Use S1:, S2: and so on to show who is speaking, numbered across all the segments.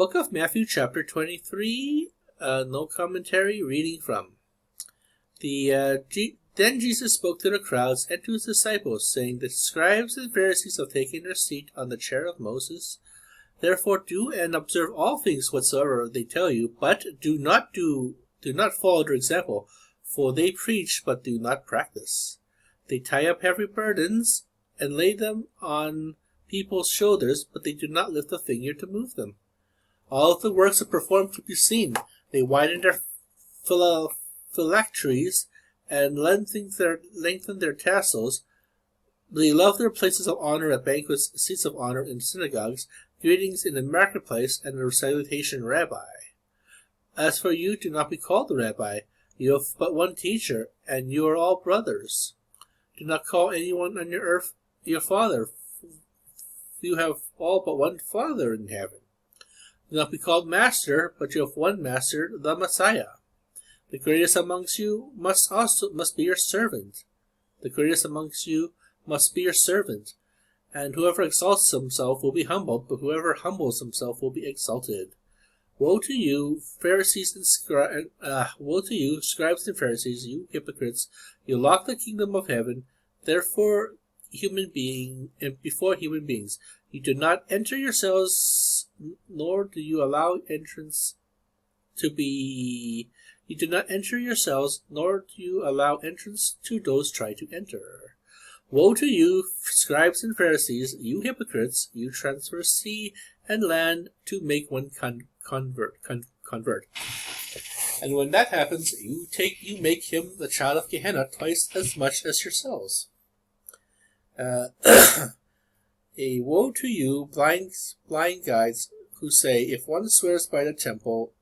S1: Book of Matthew, chapter 23, no commentary, reading from. Then Jesus spoke to the crowds and to his disciples, saying, The scribes and Pharisees have taken their seat on the chair of Moses. Therefore do and observe all things whatsoever they tell you, but do not follow their example, for they preach but do not practice. They tie up heavy burdens and lay them on people's shoulders, but they do not lift a finger to move them. All of the works are performed to be seen. They widen their phylacteries and lengthen their tassels. They love their places of honor at banquets, seats of honor in synagogues, greetings in the marketplace, and the salutation, Rabbi. As for you, do not be called a rabbi. You have but one teacher, and you are all brothers. Do not call anyone on your earth your father. You have all but one Father in heaven. Do not be called master, but you have one master, the Messiah. The greatest amongst you must be your servant. The greatest amongst you must be your servant. And whoever exalts himself will be humbled, but whoever humbles himself will be exalted. Woe to you, scribes and Pharisees, you hypocrites! You lock the kingdom of heaven, before human beings. You do not enter yourselves, nor do you allow entrance to those try to enter. Woe to you, scribes and Pharisees, you hypocrites! You transfer sea and land to make one convert. And when that happens, you make him the child of Gehenna twice as much as yourselves. A woe to you, blind guides who say, if one swears by the temple,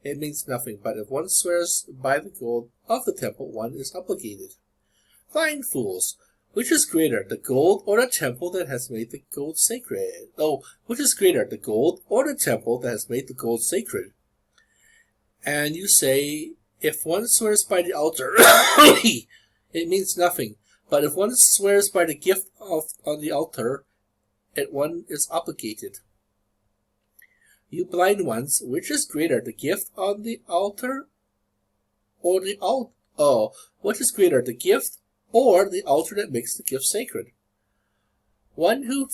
S1: it means nothing, but if one swears by the gold of the temple, one is obligated. Blind fools! Which is greater, the gold or the temple that has made the gold sacred? Which is greater, the gold or the temple that has made the gold sacred? And you say, if one swears by the altar, it means nothing. But if one swears by the gift on the altar, one is obligated. You blind ones, which is greater, the gift on the altar or the what is greater, the gift or the altar that makes the gift sacred? One who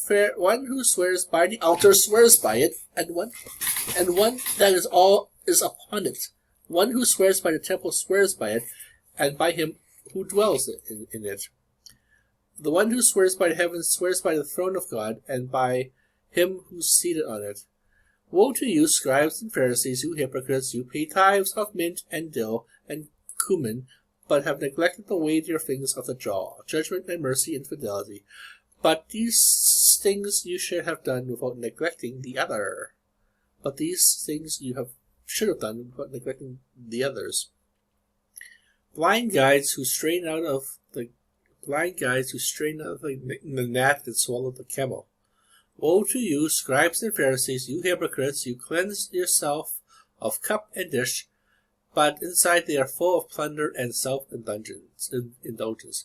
S1: swears by the altar swears by it, and one that is all is upon it. One who swears by the temple swears by it, and by him who dwells in it. The one who swears by the heavens swears by the throne of God, and by him who's seated on it. Woe to you, scribes and Pharisees, you hypocrites! You pay tithes of mint and dill and cumin, but have neglected the weightier things of the law, judgment and mercy and fidelity. But these things you should have done without neglecting the other. Blind guides who strain out of the gnat and swallow the camel. Woe to you, scribes and Pharisees, you hypocrites! You cleanse yourself of cup and dish, but inside they are full of plunder and self-indulgence.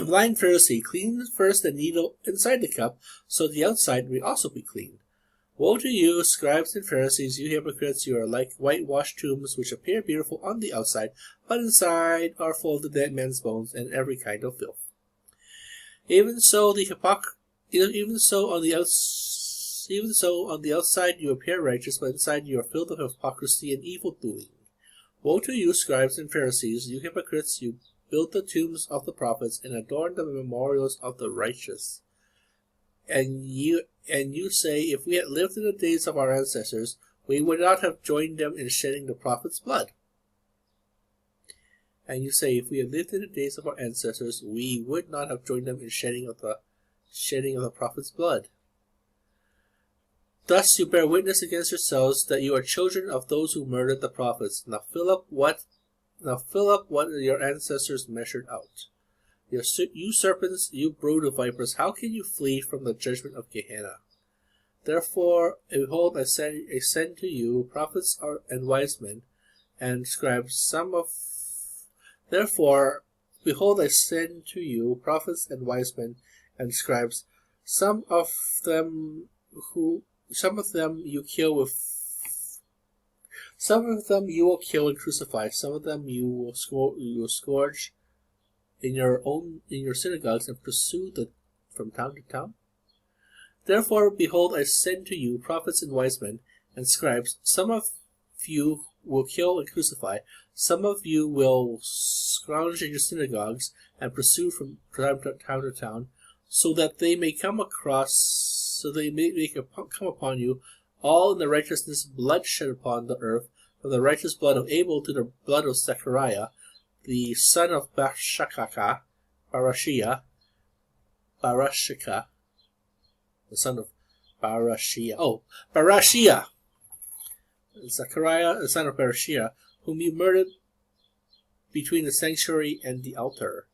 S1: Blind Pharisee, clean first the needle inside the cup, so the outside may also be clean. Woe to you, scribes and Pharisees, you hypocrites! You are like whitewashed tombs, which appear beautiful on the outside, but inside are full of the dead man's bones and every kind of filth. Even so, on the outside you appear righteous, but inside you are filled with hypocrisy and evil doing. Woe to you, scribes and Pharisees, you hypocrites! You build the tombs of the prophets and adorn the memorials of the righteous. And you say, if we had lived in the days of our ancestors, we would not have joined them in shedding the prophets' blood. And you say, if we had lived in the days of our ancestors, we would not have joined them in shedding of the prophets' blood. Thus you bear witness against yourselves that you are children of those who murdered the prophets. Now fill up what your ancestors measured out. You serpents, you brood of vipers, how can you flee from the judgment of Gehenna? Therefore, behold, I send to you prophets and wise men, and scribes. Therefore, behold, I send to you prophets and wise men, and scribes, some of them you kill with some of them you will kill and crucify, some of them you will scourge in your synagogues and pursue from town to town. Therefore, behold, I send to you prophets and wise men and scribes. Some of you will kill and crucify, some of you will scourge in your synagogues and pursue from town to town, so that they may come upon you all in the righteousness blood shed upon the earth, from the righteous blood of Abel to the blood of Zechariah, the son of Barashika, the son of Barashia, Zechariah, the son of Barashia, whom you murdered between the sanctuary and the altar.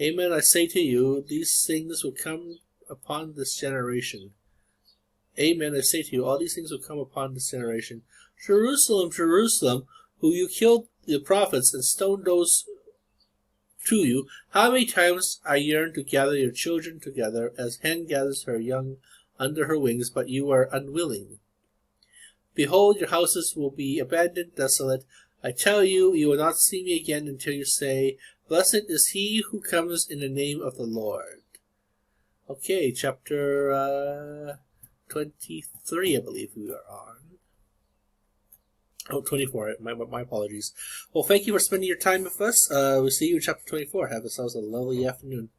S1: Amen, I say to you, these things will come upon this generation. Amen, I say to you, all these things will come upon this generation. Jerusalem, Jerusalem, who you killed the prophets and stoned those to you, how many times I yearned to gather your children together, as hen gathers her young under her wings, but you are unwilling. Behold, your houses will be abandoned, desolate. I tell you, you will not see me again until you say, Blessed is he who comes in the name of the Lord. Okay, chapter 23, I believe we are on. Oh, 24. My apologies. Well, thank you for spending your time with us. We'll see you in chapter 24. Have yourselves a lovely afternoon.